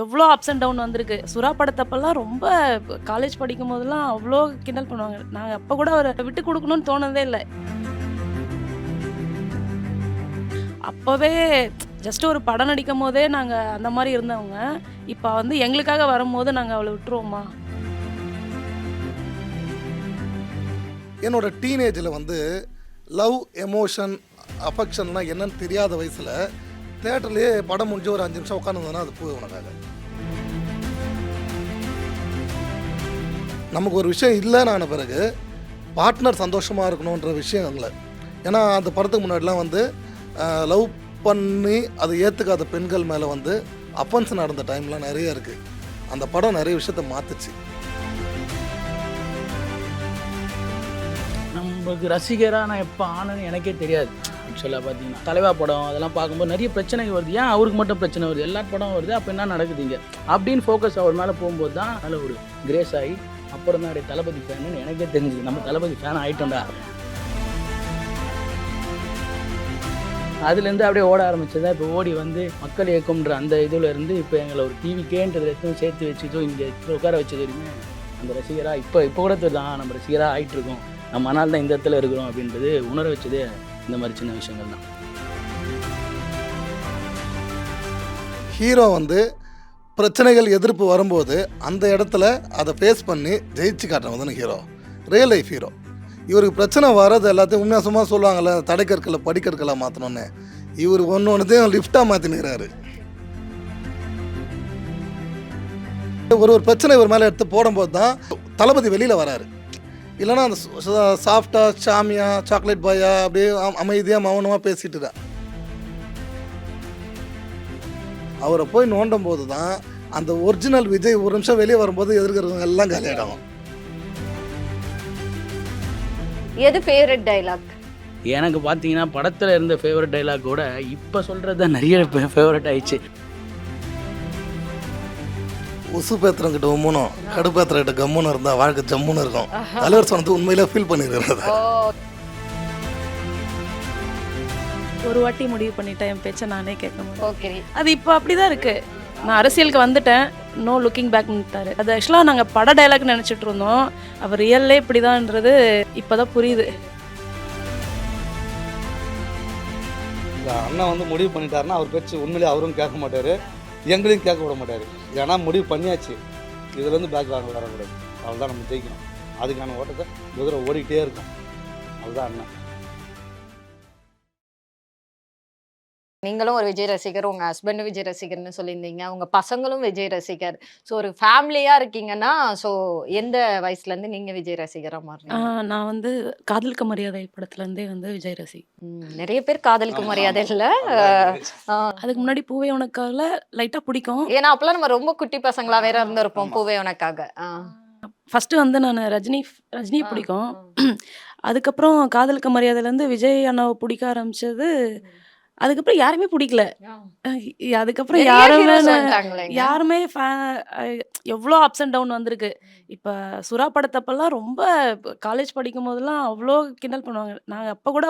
எவ்வளோ ups and down வந்திருக்கு. சுறா படத்தப்பலாம் ரொம்ப காலேஜ் படிக்கும்போதெல்லாம் அவ்வளோ கிண்டல் பண்ணுவாங்க. நாங்க அப்ப கூட அவர விட்டு குடுக்கணும்னு தோணுனதே இல்ல. அப்பவே ஜஸ்ட் ஒரு படம் நடிக்கும்போதே நாங்க அந்த மாரி இருந்தவங்க, இப்ப வந்து எங்களுக்காக வரும்போது நாங்க அவள விட்டுருவோமா? என்னோட டீனேஜில் வந்து லவ், எமோஷன், அஃபெக்ஷன்லாம் என்னன்னு தெரியாத வயசில் தேட்டர்லேயே படம் முடிஞ்சு ஒரு 5 நிமிஷம் உட்காந்துருந்தோன்னா அது போய் உனக்காக. நமக்கு ஒரு விஷயம் இல்லைன்னு பிறகு பார்ட்னர் சந்தோஷமாக இருக்கணுன்ற விஷயம் இல்லை. ஏன்னா அந்த படத்துக்கு முன்னாடிலாம் வந்து லவ் பண்ணி அதை ஏற்றுக்காத பெண்கள் மேலே வந்து அஃபென்ஸ் நடந்த டைம்லாம் நிறைய இருக்குது. அந்த படம் நிறைய விஷயத்த மாற்றுச்சு. நமக்கு ரசிகராக நான் எப்போ ஆனேன்னு எனக்கே தெரியாது. ஆக்சுவலாக பார்த்தீங்கன்னா தலைவா படம் அதெல்லாம் பார்க்கும்போது நிறைய பிரச்சனைகள் வருது. ஏன் அவருக்கு மட்டும் பிரச்சனை வருது, எல்லா படம் வருது, அப்போ என்ன நடக்குதுங்க அப்படின்னு ஃபோக்கஸ் அவர் மேலே போகும்போது தான் நல்ல ஒரு கிரேஸ் ஆகி அப்புறம் தான் தளபதி ஃபேனுன்னு எனக்கே தெரிஞ்சுது. நம்ம தளபதி ஃபேன் ஆகிட்டோம்டா. அதுலேருந்து அப்படியே ஓட ஆரம்பிச்சதா இப்போ ஓடி வந்து மக்கள் இயக்கம்ன்ற அந்த இதில் இருந்து இப்போ எங்களை ஒரு டிவிக்கேன்றது எதுவும் சேர்த்து வச்சுதோ இங்கே உட்கார வச்சது வரைக்குமே அந்த ரசிகராக இப்போ கூட தான் நம்ம ரசிகராக ஆகிட்டு இருக்கோம். நம்ம ஆனால் தான் இந்த இடத்துல இருக்கிறோம் அப்படின்றது உணர வச்சதே இந்த மாதிரி சின்ன விஷயங்கள் தான். ஹீரோ வந்து பிரச்சனைகள் எதிர்ப்பு வரும்போது அந்த இடத்துல அதை ஃபேஸ் பண்ணி ஜெயிச்சு காட்டுறவங்க தானே ஹீரோ, ரியல் லைஃப் ஹீரோ. இவருக்கு பிரச்சனை வர்றது எல்லாத்தையும் உண்மையாக சும்மா சொல்லுவாங்கள்ல, தடைக்கற்களை படிக்கற்களை மாற்றணுன்னு. இவர் ஒன்றையும் லிஃப்டாக மாற்றினுக்கிறாரு. ஒரு பிரச்சனை இவர் மேலே எடுத்து போடும்போது தான் தளபதி வெளியில் வராரு. இல்லைனா அந்த சாஃப்டாக சாமியா சாக்லேட் பாயா அப்படியே அமைதியாக மௌனமாக பேசிட்டு தான் அவரை போய் நோண்டும் போது தான் அந்த ஒரிஜினல் விஜய் ஒரு நிமிஷம் வெளியே வரும்போது எதிர்க்கிறவங்க எல்லாம் காலியாயிடும். எது ஃபேவரட் டைலாக்? எனக்கு பார்த்தீங்கன்னா படத்தில் இருந்த ஃபேவரட் டைலாக் கூட இப்போ சொல்கிறது தான் நிறைய ஃபேவரட் ஆயிடுச்சு. உசு பேத்துறங்கிட்ட உம்முனும் கடுப்பேத்துறகிட்ட கம்முன்னு இருந்தால் வாழ்க்கை ஜம்முன்னு இருக்கும். தலைவர் சொன்னது உண்மையில ஃபீல் பண்ணிடுறது. ஒரு வாட்டி முடிவு பண்ணிட்டேன், என் பேச்சை நானே கேட்க முடியும். ஓகே, அது இப்போ அப்படிதான் இருக்கு. நான் அரசியலுக்கு வந்துட்டேன், நோ லுக்கிங் பேக்னுட்டாரு. அது ஆக்சுவலாக நாங்கள் பட டைலாக்னு நினச்சிட்டு இருந்தோம். அவர் ரியல்லே இப்படிதான்ன்றது இப்போதான் புரியுது. அண்ணா வந்து முடிவு பண்ணிட்டாருன்னா அவர் பேச்சு உண்மையிலே அவரும் கேட்க மாட்டார், எங்களையும் கேட்க விட மாட்டார். ஏன்னா முடிவு பண்ணியாச்சு, இதுலேருந்து பேக் வரக்கூடாது. அவ்வளோதான் நம்ம ஜெயிக்கணும். அதுக்கான ஓட்டத்தை குதிரை ஓடிக்கிட்டே இருக்கும். அதுதான் அண்ணா. நீங்களும் ஒரு விஜய் ரசிகர், உங்க ஹஸ்பண்டும் விஜய் ரசிகர்னு சொல்லியிருந்தீங்க, உங்க பசங்களும் விஜய் ரசிகர். ஸோ ஒரு ஃபேமிலியா இருக்கீங்கன்னா, ஸோ எந்த வயசுல இருந்து நீங்க விஜய் ரசிகரா மாறினீங்க? நான் வந்து காதலுக்கு மரியாதை படத்துலேருந்தே வந்து விஜய் ரசி. நிறைய பேர் காதலுக்கு மரியாதை இல்ல. அதுக்கு முன்னாடி பூவே உனக்காக லைட்டாக பிடிக்கும். ஏன்னா அப்பெல்லாம் நம்ம ரொம்ப குட்டி பசங்களா வேற இருந்திருப்போம் பூவே உனக்காக. ஃபஸ்ட்டு வந்து நான் ரஜினி பிடிக்கும். அதுக்கப்புறம் காதலுக்கு மரியாதையிலேருந்து விஜய் அண்ணாவை பிடிக்க ஆரம்பிச்சது. அதுக்கப்புறம் யாருமே பிடிக்கல. அதுக்கப்புறம் யாருமே எவ்வளோ அப்ஸ் அண்ட் டவுன் வந்திருக்கு. இப்போ சுறா படத்தப்பெல்லாம் ரொம்ப காலேஜ் படிக்கும்போதெல்லாம் அவ்வளோ கிண்டல் பண்ணுவாங்க. நாங்கள் அப்போ கூட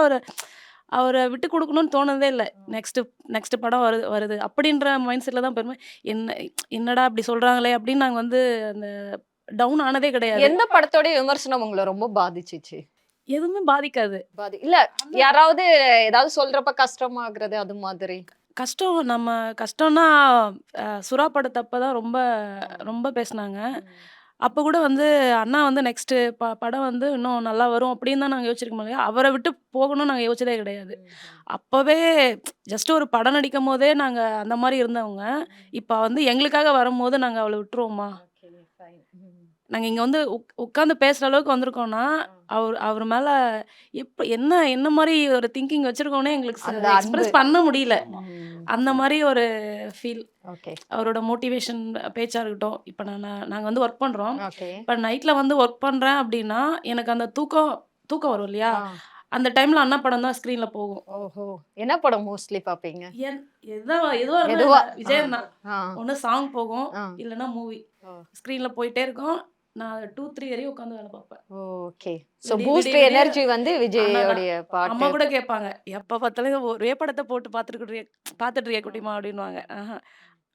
அவரை விட்டு கொடுக்கணும்னு தோணுனதே இல்லை. நெக்ஸ்ட் படம் வருது அப்படின்ற மைண்ட் செட்டில் தான் பெருமை. என்னடா அப்படி சொல்கிறாங்களே அப்படின்னு நாங்கள் வந்து அந்த டவுன் ஆனதே கிடையாது. எந்த படத்தோட விமர்சனம் உங்களை ரொம்ப பாதிச்சிச்சு? எதுவுமே பாதிக்காது. இல்ல யாராவது ஏதாவது சொல்றப்ப கஷ்டமாகிறது அது மாதிரி கஷ்டம்னா சுறா படத்தப்பதான் ரொம்ப ரொம்ப பேசினாங்க. அப்போ கூட வந்து அண்ணா வந்து நெக்ஸ்ட் படம் வந்து இன்னும் நல்லா வரும் அப்படின்னு தான் நாங்கள் யோசிச்சிருக்க முடியாது. அவரை விட்டு போகணும்னு நாங்கள் யோசிச்சதே கிடையாது. அப்போவே ஜஸ்ட் ஒரு படம் நடிக்கும் போதே நாங்கள் அந்த மாதிரி இருந்தவங்க, இப்போ வந்து எங்களுக்காக வரும்போது நாங்கள் அவளை விட்டுருவோமா? நாங்கள் இங்கே வந்து உட்காந்து பேசுகிற அளவுக்கு வந்திருக்கோம்னா அவர் மேலே என்ன மாதிரி ஒரு திங்கிங் வச்சுருக்கோன்னே எங்களுக்கு எக்ஸ்பிரஸ் பண்ண முடியல. அந்த மாதிரி ஒரு ஃபீல். அவரோட மோட்டிவேஷன் பேச்சாக இருக்கட்டும். இப்போ நாங்கள் வந்து ஒர்க் பண்ணுறோம். இப்போ நைட்டில் வந்து ஒர்க் பண்ணுறேன் அப்படின்னா எனக்கு அந்த தூக்கம் வரும் இல்லையா, அந்த டைமில் அண்ணா படம் தான் ஸ்க்ரீனில் போகும். ஓஹோ, என்ன படம் மோஸ்ட்லி பார்ப்பீங்க? எதுவோ விஜய் அண்ணா ஒன்று சாங் போகும், இல்லைன்னா மூவி ஸ்க்ரீனில் போயிட்டே இருக்கும். நான் 2-3 வரையும் உட்காந்து வேலை பார்ப்பேன். ஓகே, சோ பூஸ்ட் எனர்ஜி வந்து விஜயோட பாட்டு. அம்மா கூட கேட்பாங்க, எப்போ பார்த்தாலும் ஒரே படத்தை போட்டு பார்த்துட்டு இருக்க குட்டிமா அப்படின்வாங்க.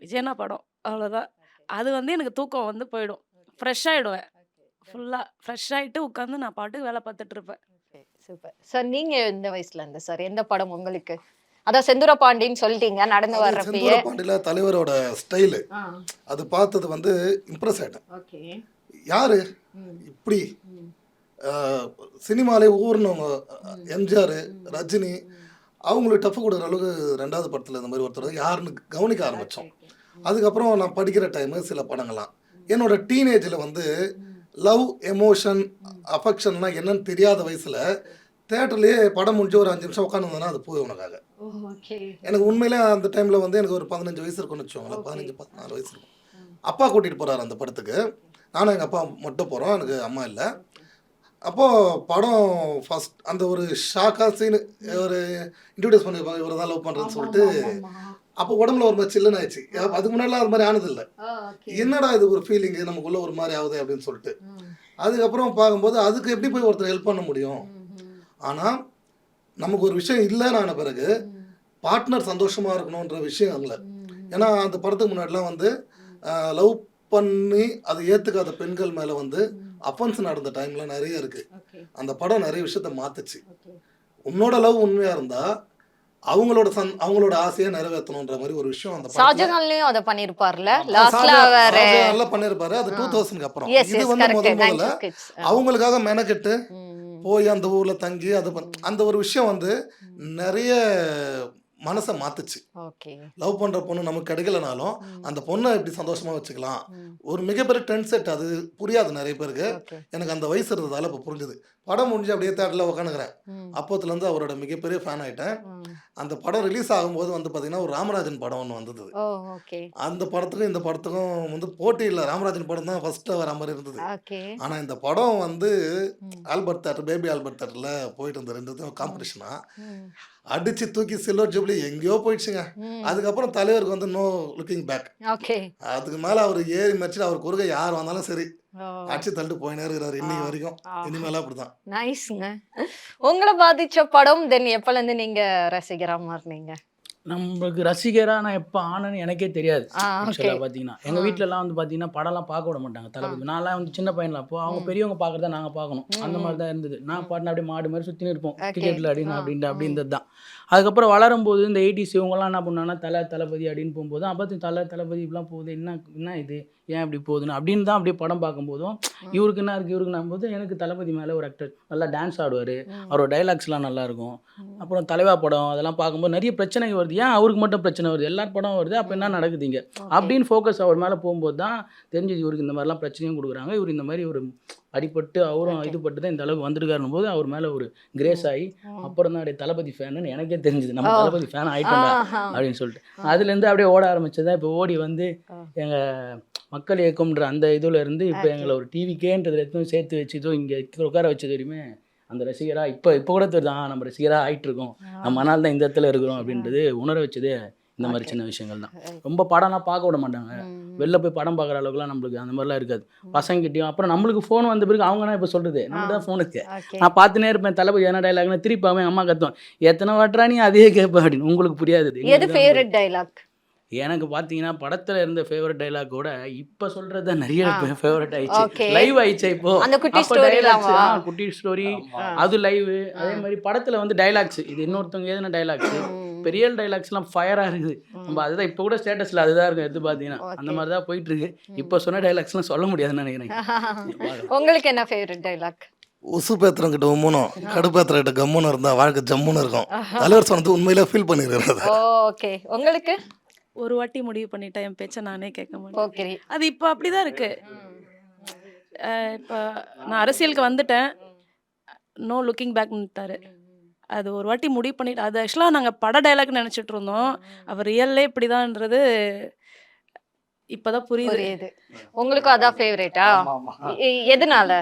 விஜயண்ணா படம் அவ்வளோதான். அது வந்து எனக்கு தூக்கம் வந்து போயிடும். ஃப்ரெஷ் ஆயிடுவேன். ஃபுல்லா ஃப்ரெஷ் ஆயிட்டு உட்காந்து நான் பாட்டுக்கு வேலை பார்த்துட்டு இருப்பேன். Super sir. நீங்க எந்த வயசுல இருந்து சார் எந்த படம் உங்களுக்கு? அதான் செந்தூர பாண்டின்னு சொல்லிட்டீங்க நடந்து அது வர்றப்பயே. செந்தூர பாண்டியில தலைவரோட ஸ்டைலு அது பார்த்தது வந்து இம்ப்ரெஸ் ஆயிட்டேன். ஓகே. யாரு இப்படி சினிமாலே ஊர்னவங்க எம்ஜிஆர், ரஜினி அவங்களுக்கு டஃப் கொடுக்குற அளவுக்கு 2வது படத்தில் இந்த மாதிரி ஒருத்தர் யாருன்னு கவனிக்க ஆரம்பித்தோம். அதுக்கப்புறம் நான் படிக்கிற டைமு சில படங்கள்லாம் என்னோட டீனேஜில் வந்து லவ் எமோஷன் அஃபெக்ஷன்லாம் என்னன்னு தெரியாத வயசில் தேட்டர்லேயே படம் முடிஞ்சு ஒரு 5 நிமிஷம் உட்காந்துருந்தேன்னா அது போய் உனக்காக. எனக்கு உண்மையிலே அந்த டைமில் வந்து எனக்கு ஒரு 15 வயசு இருக்குன்னு வச்சுக்கோங்களேன், 15-14 வயசு இருக்கும். அப்பா கூட்டிகிட்டு போகிறாரு அந்த படத்துக்கு. நானும் எங்கள் அப்பா மட்டும் போகிறோம், எனக்கு அம்மா இல்லை. அப்போது படம் ஃபஸ்ட் அந்த ஒரு ஷாக்காக சீனு ஒரு இன்ட்ரடியூஸ் பண்ணியிருப்பாங்க, இவரை தான் லவ் பண்ணுறேன்னு சொல்லிட்டு. அப்போ உடம்புல ஒரு மாதிரி சில்லுன்னு ஆயிடுச்சு. அதுக்கு முன்னாடிலாம் அது மாதிரி ஆனதில்லை. என்னடா இது ஒரு ஃபீலிங்கு நமக்குள்ளே ஒரு மாதிரி ஆகுது அப்படின்னு சொல்லிட்டு. அதுக்கப்புறம் பார்க்கும்போது அதுக்கு எப்படி போய் ஒருத்தர் ஹெல்ப் பண்ண முடியும்? ஆனால் நமக்கு ஒரு விஷயம் இல்லைன்னு ஆன பிறகு பார்ட்னர் சந்தோஷமாக இருக்கணுன்ற விஷயம் இல்லை. ஏன்னா அந்த படத்துக்கு முன்னாடிலாம் வந்து லவ் பண்ணி அதை ஏற்றுக்காத பெண்கள் மேலே வந்து அஃபென்ஸ் நடந்த டைம்லாம் நிறைய இருக்குது. அந்த படம் நிறைய விஷயத்த மாற்றுச்சு. உன்னோட லவ் உண்மையாக இருந்தால் அவங்களோட ஆசையை நிறைவேற்றணுன்ற மாதிரி ஒரு விஷயம் அந்த ஷாஜகான்லயும் அத பண்ணிருப்பார்ல லாஸ்ட்ல அவர் நல்லா பண்ணியிருப்பாரு. அது 2000க்கு அப்புறம். இது வந்து முதல்ல அவங்களுக்காக மெனக்கெட்டு போய் அந்த ஊர்ல தங்கி அந்த ஒரு விஷயம் வந்து நிறைய மனசை மாத்துச்சு. லவ் பண்ற பொண்ணு நமக்கு கிடைக்கலனாலும் அந்த பொண்ணை எப்படி சந்தோஷமா வச்சுக்கலாம், ஒரு மிகப்பெரிய ட்ரெண்ட் செட். அது புரியாது நிறைய பேருக்கு. எனக்கு அந்த வயசு இருந்ததால இப்போ புரிஞ்சுது. படம் முடிஞ்சு அப்படியே தேட்டரில் உட்காந்துக்கிறேன். அப்போத்துலேருந்து அவரோட மிகப்பெரிய ஃபேன் ஆகிட்டேன். அந்த படம் ரிலீஸ் ஆகும்போது வந்து பார்த்தீங்கன்னா ஒரு ராமராஜன் படம் ஒன்று வந்தது. அந்த படத்துக்கும் இந்த படத்துக்கும் வந்து போட்டி இல்லை. ராமராஜன் படம் தான் ஃபர்ஸ்ட்டு வர மாதிரி இருந்தது. ஆனால் இந்த படம் வந்து ஆல்பர்ட் தேட்டர், பேபி ஆல்பர்ட் தேட்டரில் போயிட்டு இருந்த 2 காம்படிஷனாக அடிச்சு தூக்கி சில்வர் ஜூப்ளி எங்கேயோ போயிடுச்சுங்க. அதுக்கப்புறம் தலைவருக்கு வந்து நோ லுக்கிங் பேக். அதுக்கு மேலே அவர் ஏறி மச்சிட்டு அவர் குறுக்க யார் வந்தாலும் சரி அடிச்சு தள்ளிட்டு போயினே இருக்கிறாரு இன்னைக்கு வரைக்கும். இனிமேலாம் அப்படிதான். நைஸ்ங்க. உங்களை பாதிச்ச படம் தென் எப்பல இருந்து நீங்க ரசிகரா மாறினீங்க? நம்மளுக்கு ரசிகராக நான் எப்போ ஆனேன்னு எனக்கே தெரியாது. ஆக்சுவலாக பார்த்தீங்கன்னா எங்கள் வீட்டிலலாம் வந்து பார்த்தீங்கன்னா படம்லாம் பார்க்க விட மாட்டாங்க தளபதி. நான்லாம் வந்து சின்ன பையனில் அப்போ அவங்க பெரியவங்க பார்க்குறத நாங்கள் பார்க்கணும். அந்த மாதிரி தான் இருந்தது. நான் பாட்டின அப்படியே மாடு மாதிரி சுற்றினு இருப்போம் டிக்கெட்டில் அப்படின்றது தான். அதுக்கப்புறம் வளரும்போது இந்த 80s இவங்கெல்லாம் என்ன பண்ணாங்கன்னா தளபதி அப்படின்னு போகும்போது அப்போ தளபதி இப்படிலாம் போகுது, என்ன இது ஏன் இப்படி போகுதுன்னு அப்படின்னு தான் அப்படியே படம் பார்க்கும்போதும் இவருக்கு என்ன இருக்குது இவருக்கு நான் போது எனக்கு தளபதி மேலே ஒரு ஆக்டர் நல்லா டான்ஸ் ஆடுவார், அவரோட டைலாக்ஸ்லாம் நல்லாயிருக்கும். அப்புறம் தலைவா படம் அதெல்லாம் பார்க்கும்போது நிறைய பிரச்சனைகள் வருது. ஏன் அவருக்கு மட்டும் பிரச்சனை வருது, எல்லார் படம் வருது, அப்போ என்ன நடக்குதுங்க அப்படின்னு ஃபோக்கஸ் அவர் மேலே போகும்போது தான் தெரிஞ்சது இவருக்கு இந்த மாதிரிலாம் பிரச்சனையும் கொடுக்குறாங்க. இவர் இந்த மாதிரி ஒரு அடிபட்டு அவரும் இதுபட்டு தான் இந்த அளவுக்கு வந்திருக்காருன்னு போது அவர் மேலே ஒரு கிரேஸ் ஆகி அப்புறம் தான் அப்படியே தளபதி ஃபேனுன்னு எனக்கே தெரிஞ்சுது. நம்ம தளபதி ஃபேன் ஆகிட்டோங்க அப்படின்னு சொல்லிட்டு அதுலேருந்து அப்படியே ஓட ஆரம்பிச்சதான். இப்போ ஓடி வந்து எங்கள் மக்கள் இயக்கம்ன்ற அந்த இதில் இருந்து இப்போ எங்களை ஒரு டிவிக்கேன்றது எதுவும் சேர்த்து வச்சதோ இங்கே உட்கார வச்சது வரையுமே அந்த ரசிகராக இப்போ கூட தெரியுது நம்ம ரசிகராக ஆகிட்டு இருக்கோம், நம்ம அதனால தான் இந்த இடத்துல இருக்கிறோம் அப்படின்றது உணர வச்சதே இந்த மாதிரி சின்ன விஷயங்கள் தான். ரொம்ப படம்லாம் பார்க்க விட மாட்டாங்க. வெளில போய் படம் பார்க்குற அளவுக்குலாம் நம்மளுக்கு அந்த மாதிரிலாம் இருக்காது பசங்கிட்டையும். அப்புறம் நம்மளுக்கு ஃபோன் வந்த பிறகு அவங்கன்னா இப்போ சொல்கிறது நம்ம தான் ஃபோனுக்கு நான் பார்த்துனே இருப்பேன். தளபதி என்ன டைலாக்னு திருப்பாமே அம்மா கத்துவோம், எத்தனை வாட்டரா நீ அதே கேட்பேன் அப்படின்னு. உங்களுக்கு புரியாது. எது ஃபேவரட் டைலாக்? எனக்கு பார்த்தீங்கன்னா படத்தில் இருந்த ஃபேவரட் டைலாக் கூட இப்போ சொல்கிறது நிறைய ஃபேவரட் ஆயிடுச்சு. லைவ் ஆயிடுச்சு இப்போ. குட்டி ஸ்டோரி அது லைவ். அதே மாதிரி படத்தில் வந்து டைலாக்ஸ் இது இன்னொருத்தவங்க எதுனா டைலாக்ஸ் பெரிய டைலாக்ஸ்லாம் ஃபயராக இருக்குது. நம்ம அதுதான் இப்போ கூட ஸ்டேட்டஸில் அதுதான் இருக்கும் எடுத்து பார்த்தீங்கன்னா அந்த மாதிரி தான் போயிட்டு இருக்கு. இப்போ சொன்ன டைலாக்ஸ்லாம் சொல்ல முடியாதுன்னு நினைக்கிறேன். உங்களுக்கு என்ன ஃபேவரட் டைலாக்? உசு பேத்துறங்கிட்ட உம்முனும் கடுப்பேத்துறகிட்ட கம்முன்னு இருந்தால் வாழ்க்கை ஜம்முன்னு இருக்கும். தலைவர் சொன்னது உண்மையிலே ஃபீல் பண்ணிடுறது. ஓகே. உங்களுக்கு? ஒரு வாட்டி முடிவு பண்ணிட்டேன், என் பேச்சை நானே கேட்க மாட்டேன். அது இப்போ அப்படிதான் இருக்கு. இப்போ நான் அரசியலுக்கு வந்துட்டேன், நோ லுக்கிங் பேக்னுட்டாரு. அது ஒரு வாட்டி முடிவு பண்ணிட்டு அது ஆக்சுவலாக நாங்கள் பட டைலாக்னு நினச்சிட்டு இருந்தோம். அவர் ரியல்லே இப்படிதான்ன்றது இப்போதான் புரியுது. உங்களுக்கும் அதான் ஃபேவரேட்டா? எதனால?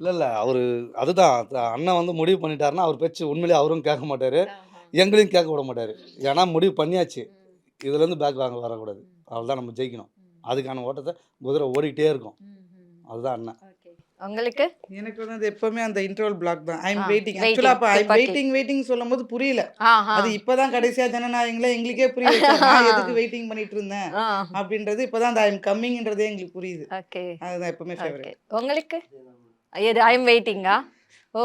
இல்லை அவர் அதுதான் அண்ணன் வந்து முடிவு பண்ணிட்டாருன்னா அவர் பேச்சு உண்மையிலே அவரும் கேட்க மாட்டார், எங்களையும் கேட்க விட மாட்டார். ஏன்னா முடிவு பண்ணியாச்சு, இதுலேருந்து பேக் வரக்கூடாது. அவள் தான் நம்ம ஜெயிக்கணும். அதுக்கான ஓட்டத்தை குதிரை ஓடிக்கிட்டே இருக்கும். அதுதான் அண்ணன். உங்களுக்கு எனக்கு வந்து அது எப்பவுமே அந்த இன்டர்வல் பிளாக் தான். ஐ அம் ஆ, வெயிட்டிங். waiting, ஆக்சுவலா அப்ப ஐ அம் துப்பாக்கி. வெயிட்டிங் சொல்லும்போது புரியல. ஆஹா. அது இப்பதான் கடைசியா ஜனநாயகங்கள எங்களுக்கே புரிய வச்சாரு. நான் எதுக்கு வெயிட்டிங் பண்ணிட்டு இருந்தேன் ஆ, அப்படின்றது இப்பதான் அந்த ஐ அம் கம்மிங்ன்றதே எங்களுக்கு புரியுது. ஓகே அதுதான் எப்பவுமே ஓகே. ஃபேவரட். உங்களுக்கு எது ஐ எம் வெயிட்டிங்கா? ஓ,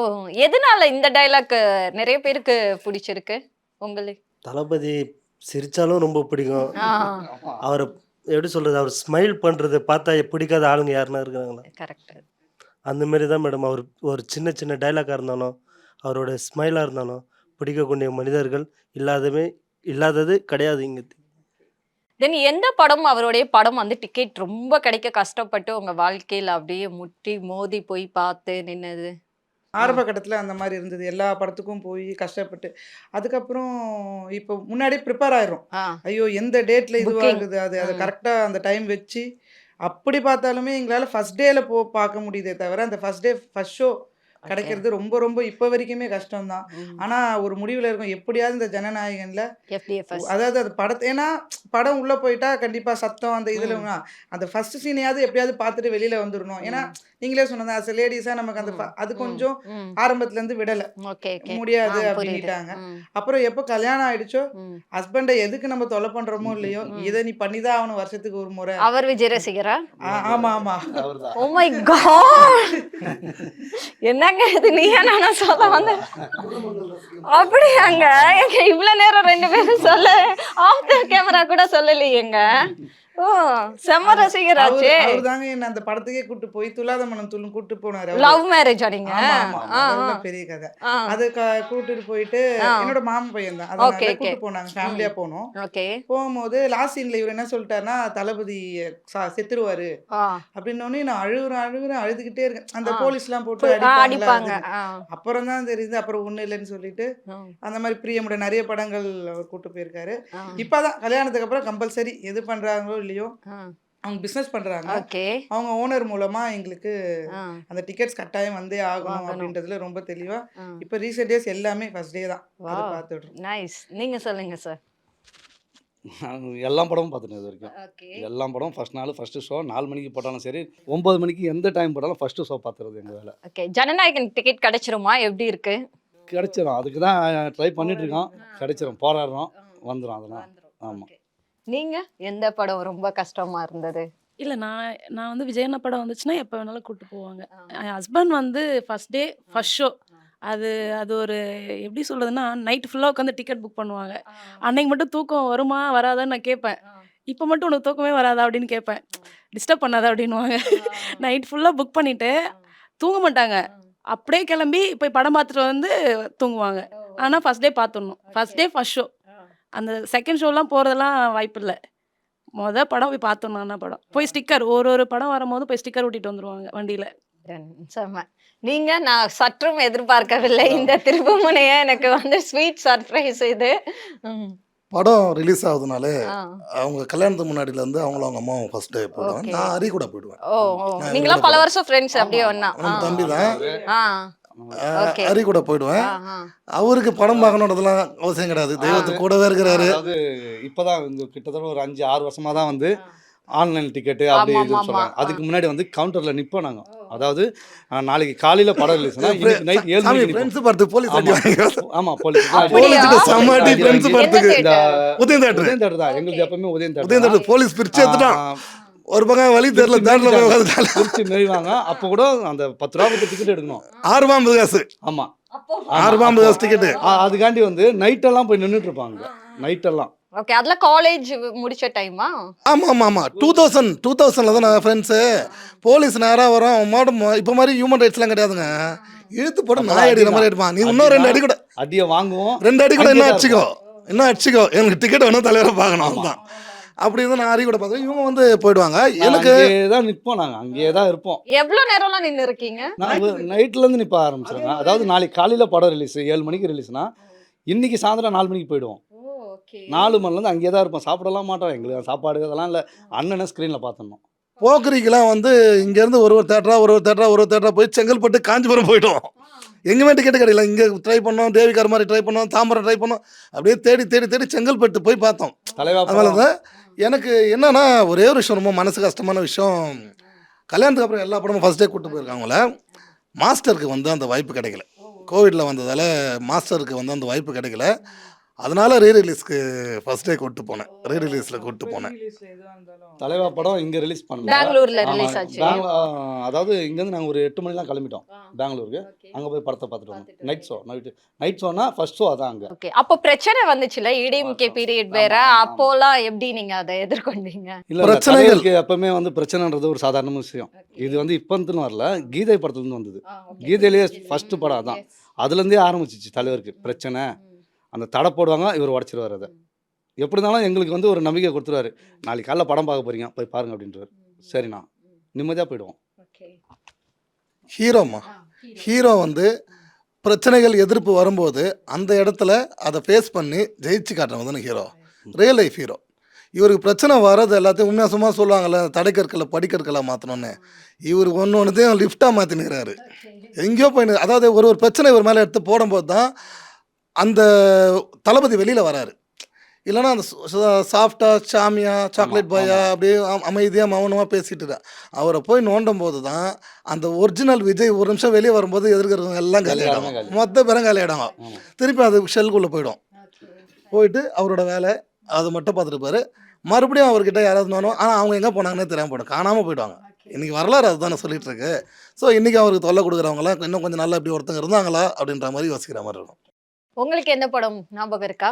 எதனால இந்த டைலாக் நிறைய பேருக்கு பிடிச்சிருக்கு உங்களுக்கு? தளபதி சிரிச்சாலும் ரொம்ப பிடிக்கும். ஆ, அவரை எப்படி சொல்கிறது, அவர் ஸ்மைல் பண்ணுறதை பார்த்தா பிடிக்காத ஆளுங்க யாருன்னா இருக்கிறாங்களா? கரெக்ட். அந்த மாரி தான் மேடம். அவர் ஒரு சின்ன சின்ன டைலாக்காக இருந்தாலும் அவரோட ஸ்மைலாக இருந்தாலும் பிடிக்கக்கூடிய மனிதர்கள் இல்லாதது கிடையாது இங்கே. தென் எந்த படம் அவருடைய படம் வந்து டிக்கெட் ரொம்ப கிடைக்க கஷ்டப்பட்டு உங்க வாழ்க்கையில அப்படியே முட்டி மோதி போய் பார்த்து நின்னது? ஆரம்ப கட்டத்துல அந்த மாதிரி இருந்தது. எல்லா படத்துக்கும் போய் கஷ்டப்பட்டு. அதுக்கப்புறம் இப்போ முன்னாடியே ப்ரிப்பேர் ஆயிரும். ஆ, ஐயோ எந்த டேட்ல Booking. இதுவாகுது அது அதை கரெக்டா அந்த டைம் வச்சு அப்படி பார்த்தாலுமே எங்களால ஃபர்ஸ்ட் டேல பார்க்க முடியுதே தவிர அந்த ஃபர்ஸ்ட் ஷோ கிடைக்கிறது ரொம்ப ரொம்ப இப்போ வரைக்குமே கஷ்டம் தான். ஆனா ஒரு முடிவுல இருக்கும் எப்படியாவது இந்த ஜனநாயகன்ல FDFS. அதாவது அது படத்தை ஏன்னா படம் உள்ள போயிட்டா கண்டிப்பா சத்தம் அந்த இதுல அந்த ஃபர்ஸ்ட் சீனையாவது எப்படியாவது பார்த்துட்டு வெளியில வந்துடணும். ஏன்னா நீங்களே சொன்னது அஸ் லேடிஸா நமக்கு அந்த அது கொஞ்சம் ஆரம்பத்துல இருந்து விடல ஓகே ஓகே. முடியாது புரியுது. அப்படின்ட்டாங்க. அப்புறம் எப்போ கல்யாணம் ஆயிடுச்சோ ஹஸ்பண்டை எதுக்கு நம்ம தொலை பண்றோமோ இல்லையோ இதை நீ பண்ணிதான் ஆகணும் வருஷத்துக்கு ஒரு முறை. அவர் விஜய் ரசிகரா? ஆமா ஆமா அவர்தான். ஓ மை காட், என்னங்க இது, நீயா நானா சொல்ல வந்த? அப்படியாங்க? எங்க இவ்வளவு நேரம் ரெண்டு பேரும் சொல்ல ஆஃப் த கேமரா கூட சொல்லலையேங்க. ஓ, செம்ம ரசிகராச்சே. அவர் தாங்க என்ன அந்த படத்துக்கே கூட்டு போய் துலாத மனம் துள்ளும் கூட்டு போனாரு அவரு. லவ் மேரேஜா நீங்க? ஆமா, ஆமா. ஆ, அதெல்லாம் பெரிய கதை. ஆ. அது கூட்டிட்டு போயிட்டு ஆ. என்னோட மாமன் பையன் தான். Okay, அதனால okay. கூட்டு போனாங்க, ஃபேமிலியா போனோம். ஓகே. போகும்போது லாஸ்ட் சீன்ல இவர் என்ன சொல்லிட்டாருன்னா தளபதி செத்துருவாரு ஆ, அப்படின்னோடனே நான் அழுகுறேன் அழுதுகிட்டே இருக்கேன். அந்த ஆ. போலீஸ் எல்லாம் போட்டு அடிப்பாங்க. அடிப்பாங்க. ஆ, அப்புறம் தான் தெரியுது அப்புறம் ஒண்ணு இல்லைன்னு சொல்லிட்டு ஆ, அந்த மாதிரி பிரியமுடைய நிறைய படங்கள் அவர் கூட்டு போயிருக்காரு. ஆ. இப்பதான் கல்யாணத்துக்கு அப்புறம் கம்பல்சரி எது பண்றாங்களோ இல்லையோ ஆ. அவங்க பிசினஸ் பண்றாங்க. ஓகே. அவங்க ஓனர் மூலமா எங்களுக்கு ஆ, அந்த டிக்கெட்ஸ் கட்டாயம் வந்தே ஆகணும் வாங்கணும். அப்படின்றதுல ரொம்ப தெளிவா ஆ. இப்போ ரீசெண்ட் டேஸ் எல்லாமே ஃபர்ஸ்ட் டே தான் அதை Wow. பார்த்துடுறோம். நைஸ். நீங்க சொல்லுங்க சார். எல்லா படமும் பார்த்துட்டேன் இது வரைக்கும். ஓகே. எல்லா படம் ஃபர்ஸ்ட் ஷோ 4 மணிக்கு போட்டாலும் சரி 9 மணிக்கு எந்த டைம் போட்டாலும் ஃபர்ஸ்ட் ஷோ பார்த்துறது எங்கள் வேலை. ஓகே. ஜனநாயகன் டிக்கெட் கிடைச்சிருமா? எப்படி இருக்கு? கிடைச்சிடும், அதுக்கு தான் ட்ரை பண்ணிட்டு இருக்கோம். கிடைச்சிரும், போராடுறோம், வந்துடும் அதெல்லாம். ஆமாம். நீங்க எந்த படம் ரொம்ப கஷ்டமா இருந்தது? இல்ல நான் வந்து விஜய் அண்ணா படம் வந்துச்சுன்னா எப்போ வேணாலும் கூட்டு போவாங்க. என் ஹஸ்பண்ட் வந்து ஃபர்ஸ்ட் டே ஃபர்ஸ்ட் ஷோ அது அது ஒரு எப்படி சொல்றதுன்னா நைட் ஃபுல்லாக உட்காந்து டிக்கெட் புக் பண்ணுவாங்க. அன்னைக்கு மட்டும் தூக்கம் வருமா வராதான்னு நான் கேட்பேன். இப்போ மட்டும் உனக்கு தூக்கமே வராதா அப்படின்னு கேட்பேன். டிஸ்டர்ப் பண்ணாதா அப்படின்னுவாங்க. நைட் ஃபுல்லாக புக் பண்ணிட்டு தூங்க மாட்டாங்க. அப்படியே கிளம்பி போய் படம் பார்த்துட்டு வந்து தூங்குவாங்க. ஆனால் ஃபர்ஸ்ட் டே பார்த்துடணும். First day first show. அந்த செகண்ட் ஷோலாம் போகிறதெல்லாம் வாய்ப்பு இல்லை. படம் போய் பார்த்தோம். அண்ணா படம் போய் ஸ்டிக்கர் ஒரு படம் வரும்போது போய் ஸ்டிக்கர் ஒட்டிட்டு வந்துருவாங்க வண்டியில். செம்ம. நீங்க நான் சற்றும் எதிர்பார்க்கவில்லை இந்த திருப்புமுனைய. எனக்கு வந்து ஸ்வீட் சர்ப்ரைஸ் இது. ம். படம் ரிலீஸ் ஆகுதுனாலே ஆ. அவங்க கல்யாணத்துக்கு முன்னாடில இருந்து அவங்க அம்மாவும் ஃபர்ஸ்ட் டே போயிடுவாங்க. Okay. நான் ஹரி கூட போயிடுவேன். ஓ ஓ, நீங்களாம் பல வருஷம் ஃப்ரெண்ட்ஸ் அப்படியே ஒண்ணா? அவன் தம்பி தான். ஆ, Okay. ஹரி கூட போயிடுவேன். ஆ, ஆ. அவருக்கு படம் பார்க்கணுன்றதுலாம் அவசியம் கிடையாது. தெய்வத்துக்கு கூடவே இருக்கிறாரு. அதாவது இப்போதான் வந்து கிட்டத்தட்ட ஒரு 5-6 வருஷமா தான் வந்து ஆன்லைன் டிக்கெட்டு அப்படி ஆமா, இதுன்னு ஆமா, சொல்கிறாங்க. ஆமா. அதுக்கு முன்னாடி வந்து கவுண்டரில் நிற்போம் நாங்கள். அதாவது நாளைக்கு காலையில் படம் ரிலீஸ்னா இன்னைக்கு நைட் 7 சாமி மணிக்கு ஃப்ரெண்ட்ஸ் படத்துக்கு போலீஸ் அடி வாங்கி ஆமாம், போலீஸ் அப்படியா? செம்ம அடி ஃப்ரெண்ட்ஸ் எந்த படத்துக்கு. இந்த theatre? உதயம் தேட்டர் உதயம் தேட்டர் தான் எங்களுக்கு எப்பவுமே உதயம் உதயம் தேட்டர் தேட்டர் போலீஸ் பிரிச்சு எடுத்துட்டான். ஒரு பக்கம் வழி தெரியல தேட்டர்ல போய் உட்காந்துட்டாங்க. குறிச்சு நெய்வாங்க. அப்போ கூட அந்த 10 ரூபா கொடுத்து டிக்கெட் எடுக்கணும். 6 காசு. ஆமாம், 6 காசு டிக்கெட்டு. அதுக்காண்டி வந்து நைட்டெல்லாம் போய் நின்றுட்டு இருப்பாங்க. நைட்டெல்லாம் ஓகே. அதெல்லாம் காலேஜ் முடிச்ச டைமா? ஆமாம் 2000ல தான் நான் ஃப்ரெண்ட்ஸு. போலீஸ் நேராக வரோம். அவன் மாட்டும் இப்போ மாதிரி ஹியூமன் ரைட்ஸ்லாம் கிடையாதுங்க. இழுத்து போட்டு நாய் அடிக்கிற மாதிரி அடிப்பான். நீ இன்னும் 2 அடி கூட அடியை வாங்குவோம். 2 அடி கூட அங்கேயே இன்னும் அடிச்சுக்கோ எனக்கு டிக்கெட் வேணும் தலைவரை பார்க்கணும். அதுதான் அப்படி தான் நான் ஹரி கூட பார்த்தேன். இவங்க வந்து போயிடுவாங்க. எனக்கு அங்கேயே தான் நிற்போம், நாங்கள் அங்கேயே தான் இருப்போம். எவ்வளவு நேரம்லாம் நின்னு இருக்கீங்க? நாங்கள் நைட்லேருந்து நிற்ப ஆரம்பிச்சிருங்க. அதாவது நாளைக்கு காலையில் படம் ரிலீஸ் 7 மணிக்கு ரிலீஸ்னா இன்னைக்கு சாயந்தரம் 4 மணிக்கு போயிடுவோம். 4 மணிலேருந்து அங்கேயே தான் இருப்போம். சாப்பிடலாம் மாட்டோம். எங்களுக்கு சாப்பாடு அதெல்லாம் இல்லை. அண்ணனை ஸ்க்ரீனில் பார்த்துடணும். போக்கரிக்கெல்லாம் வந்து இங்கேருந்து ஒரு தேட்டரா போய் செங்கல்பட்டு காஞ்சிபுரம் போயிட்டோம். எங்கேயுமே டிக்கெட் கிடைக்கல. இங்கே ட்ரை பண்ணோம், தேவிகார் மாதிரி ட்ரை பண்ணோம், தாம்பரம் ட்ரை பண்ணோம். அப்படியே தேடி செங்கல்பட்டு போய் பார்த்தோம். தலைவா அதனால தான் எனக்கு என்னன்னா ஒரே ஒரு விஷயம் ரொம்ப மனசு கஷ்டமான விஷயம். கல்யாணத்துக்கு அப்புறம் எல்லா படமும் ஃபர்ஸ்ட் டே கூப்பிட்டு போயிருக்காங்கள. மாஸ்டருக்கு வந்து அந்த வாய்ப்பு கிடைக்கல. கோவிடில் வந்ததால் மாஸ்டருக்கு வந்து அந்த வாய்ப்பு கிடைக்கல. அதனால ரீரிலீஸ்க்கு ஃபர்ஸ்ட் டே கூப்பிட்டு போனேன். ரீரிலீஸில் கூப்பிட்டு போனேன். தலைவா படம் இங்கே ரிலீஸ் பண்ணல. பெங்களூர்ல ஆமா, ரிலீஸ் ஆச்சு. அதாவது இங்கேருந்து நாங்கள் ஒரு 8 மணிலாம் கிளம்பிட்டோம் பெங்களூருக்கு. அங்கே போய் படத்தை பார்த்துட்டு வந்தோம். நைட் ஷோனா ஃபர்ஸ்ட் ஷோ அதான் அங்கே. ஓகே. அப்போ பிரச்சனை வந்துச்சுல இடிஎம்கே பீரியட் வேற. ஆமா, ஆமா. அப்போலாம் எப்படி நீங்க அதை எதிர்கொண்டீங்க? இல்லை பிரச்சனைகள். தலைவருக்கு எப்பவுமே வந்து பிரச்சனைன்றது ஒரு சாதாரண விஷயம். இது வந்து இப்போன்னு வரல, கீதை படத்துலேருந்து வந்தது. கீதையிலேயே ஃபர்ஸ்ட் படம் அதான். அதுலேருந்தே ஆரம்பிச்சிச்சு தலைவருக்கு பிரச்சனை. அந்த தடை போடுவாங்க, இவர் உடச்சிருவார். அதை எப்படி இருந்தாலும் எங்களுக்கு வந்து ஒரு நம்பிக்கை கொடுத்துருவாரு. நாளைக்கு காலைல படம் பார்க்க போறீங்க, போய் பாருங்க அப்படின்றாரு. சரிண்ணா, நிம்மதியாக போயிடுவோம். ஹீரோம்மா, ஹீரோ வந்து பிரச்சனைகள் எதிர்ப்பு வரும்போது அந்த இடத்துல அதை ஃபேஸ் பண்ணி ஜெயிச்சு காட்டுறவங்க தானே ஹீரோ. Real life hero. இவருக்கு பிரச்சனை வர்றது எல்லாத்தையும் உண்மையாக சும்மா சொல்லுவாங்கள்ல, தடைக்கற்களை படிக்கற்களை மாற்றணும்னு. இவர் ஒன்றுத்தையும் லிஃப்டாக மாற்றினுக்கிறாரு. எங்கேயோ போய் அதாவது ஒரு பிரச்சனை இவர் மேலே எடுத்து போடும்போது தான் அந்த தளபதி வெளியில் வராரு. இல்லைன்னா அந்த சாஃப்டாக சாமியா சாக்லேட் பாயா அப்படியே அமைதியாக மௌனமாக பேசிட்டு அவரை போய் நோண்டும் போது தான் அந்த ஒரிஜினல் விஜய் ஒரு நிமிஷம் வெளியே வரும்போது எதிர்க்கிறவங்க எல்லாம் காலியாயிடுவாங்க. மொத்த பேரும் காலியாயிடுவாங்க. திருப்பி அது ஷெல்குள்ளே போயிடும். போயிட்டு அவரோட வேலை அதை மட்டும் பார்த்துருப்பாரு. மறுபடியும் அவர்கிட்ட யாராவது நோணும், ஆனால் அவங்க எங்கே போனாங்கன்னே தெரியாமல் போயிடும், காணாமல் போயிடுவாங்க. இன்றைக்கி வரலாறு அதுதானே சொல்லிட்டு இருக்கு. ஸோ இன்றைக்கி அவருக்கு தொல்லை கொடுக்குறவங்களாம் இன்னும் கொஞ்சம் நல்லா இப்படி ஒருத்தங்க இருந்தாங்களா அப்படின்ற மாதிரி யோசிக்கிற மாதிரி இருக்கும். உங்களுக்கு எந்த படம் ஞாபகம் இருக்கா?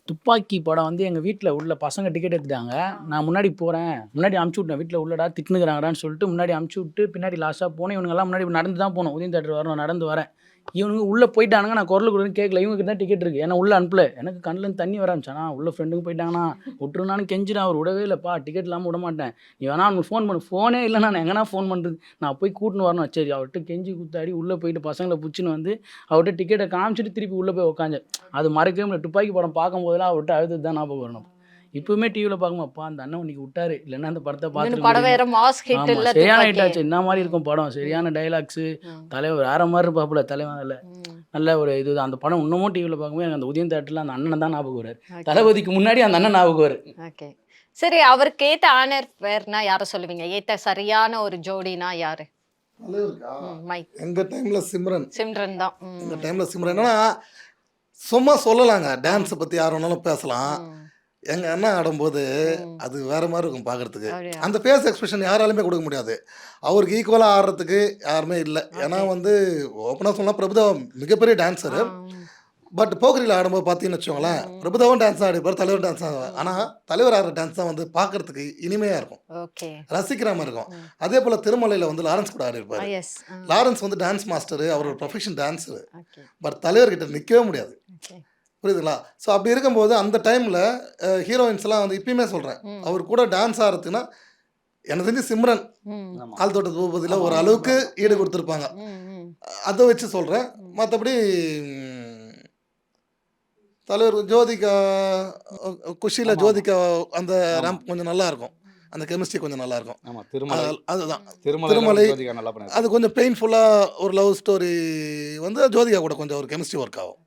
துப்பாக்கி படம் வந்து எங்கள் வீட்டில் உள்ள பசங்க டிக்கெட் எடுத்துட்டாங்க. நான் முன்னாடி போகிறேன், முன்னாடி அமுச்சு விட்டேன். வீட்டில் உள்ளடா திட்டுனுக்குறாங்கடான்னு சொல்லிட்டு முன்னாடி அமுச்சு விட்டு பின்னாடி லாஸ்ட்டாக போனேன். இவனுங்கெல்லாம் முன்னாடி நடந்து தான் போகணும். உதயம் தேட்டர் வரணும், நடந்து வரேன். இவனுங்க உள்ளே போயிட்டானுங்க. நான் குரல் கொடுன்னு கேட்கல. இவங்க தான் டிக்கெட் இருக்குது, ஏன்னா உள்ளே அனுப்பல. எனக்கு கண்ணில் தண்ணி வர ஆரம்பிச்சானா. உள்ள ஃப்ரெண்டுங்க போயிட்டாங்கண்ணா, விட்டுருனான்னு கெஞ்சினா. அவர் விடவே இல்லைப்பா, டிக்கெட் இல்லாமல் விட மாட்டேன், நீ வேணா அவனுக்கு ஃபோன் பண்ணு. ஃபோனே இல்லை, நான் எங்கன்னா ஃபோன் பண்ணுறது, நான் போய் கூட்டின்னு வரணும். சரி, அவர்கிட்ட கெஞ்சி குத்தாடி உள்ளே போயிட்டு பசங்களை பிடிச்சின்னு வந்து அவர்கிட்ட டிக்கெட்டை காமிச்சிட்டு திருப்பி உள்ளே போய் உட்காந்தேன். அது மறக்கவே முடியல. துப்பாக்கி படம் பார்க்கும்போதெல்லாம் அவர்கிட்ட அழுது தான் ஞாபகம் வரணும். இப்பவுமே டிவியில் பார்க்குமாப்பா அந்த அண்ணன் இன்னைக்கு விட்டாரு, இல்லைன்னா அந்த படத்தை படம் பார்த்துட்டு வேற மாஸ் ஹிட் இல்ல. சரியான ஹிட் ஆச்சு. என்ன மாதிரி இருக்கும் படம், சரியான டைலாக்ஸு, தலைவர் வேற மாதிரி இருப்பாப்புல தலைவன். அதில் நல்ல ஒரு இது. அந்த படம் இன்னமும் டிவியில் பார்க்கும்போது எனக்கு அந்த உதயம் தேட்டரில் அந்த அண்ணனை தான் ஞாபகம் வராரு. தளபதிக்கு முன்னாடி அந்த அண்ணன் ஞாபகம் வரு. ஓகே, சரி. அவருக்கு ஏத்த ஆனர் பேர்னா யாரை சொல்லுவீங்க? ஏத்த சரியான ஒரு ஜோடினா யாரு? மைக். எங்கள் டைமில் சிம்ரன் தான். எங்கள் டைமில் சிம்ரன். என்னன்னா சும்மா சொல்லலாங்க, டான்ஸை பற்றி யார் வேணாலும் பேசலாம். எங்கள் அண்ணன் ஆடும்போது அது வேற மாதிரி இருக்கும் பார்க்குறதுக்கு. அந்த ஃபேஸ் எக்ஸ்பிரஷன் யாராலுமே கொடுக்க முடியாது. அவருக்கு ஈக்குவலாக ஆடுறதுக்கு யாருமே இல்லை. ஏன்னா வந்து ஓப்பனாக சொன்னால் பிரபுதேவா மிகப்பெரிய டான்ஸரு. பட் போக்கரியில் ஆடும்போது பார்த்தீங்கன்னு வச்சுக்கோங்களேன், பிரபுதேவன் டான்ஸ் ஆடிப்பார், தலைவர் டான்ஸ் ஆடுவார். ஆனால் தலைவர் ஆடுற டான்ஸ் தான் வந்து பார்க்குறதுக்கு இனிமையாக இருக்கும், ரசிக்கிற மாதிரி இருக்கும். அதே போல் திருமலையில் வந்து லாரன்ஸ் கூட ஆடிருப்பார். லாரன்ஸ் வந்து டான்ஸ் மாஸ்டரு, அவரோட ப்ரொஃபஷன் டான்ஸரு. பட் தலைவர்கிட்ட நிற்கவே முடியாது, புரியுதுங்களா? ஸோ அப்படி இருக்கும்போது அந்த டைமில் ஹீரோயின்ஸ்லாம் வந்து இப்பயுமே சொல்கிறேன், அவர் கூட டான்ஸ் ஆடுறதுக்குன்னா எனக்கு தெரிஞ்சு சிம்ரன் ஆழ்தோட்ட பூபதியில் ஒரு அளவுக்கு ஈடு கொடுத்துருப்பாங்க. அதை வச்சு சொல்கிறேன். மற்றபடி தலைவர் ஜோதிகா, குஷியில் ஜோதிகா அந்த ரேம்ப் கொஞ்சம் நல்லா இருக்கும், அந்த கெமிஸ்ட்ரி கொஞ்சம் நல்லா இருக்கும். அதுதான் திருமலை. அது கொஞ்சம் பெயின்ஃபுல்லாக ஒரு லவ் ஸ்டோரி வந்து ஜோதிகா கூட கொஞ்சம் ஒரு கெமிஸ்ட்ரி ஒர்க் ஆகும்.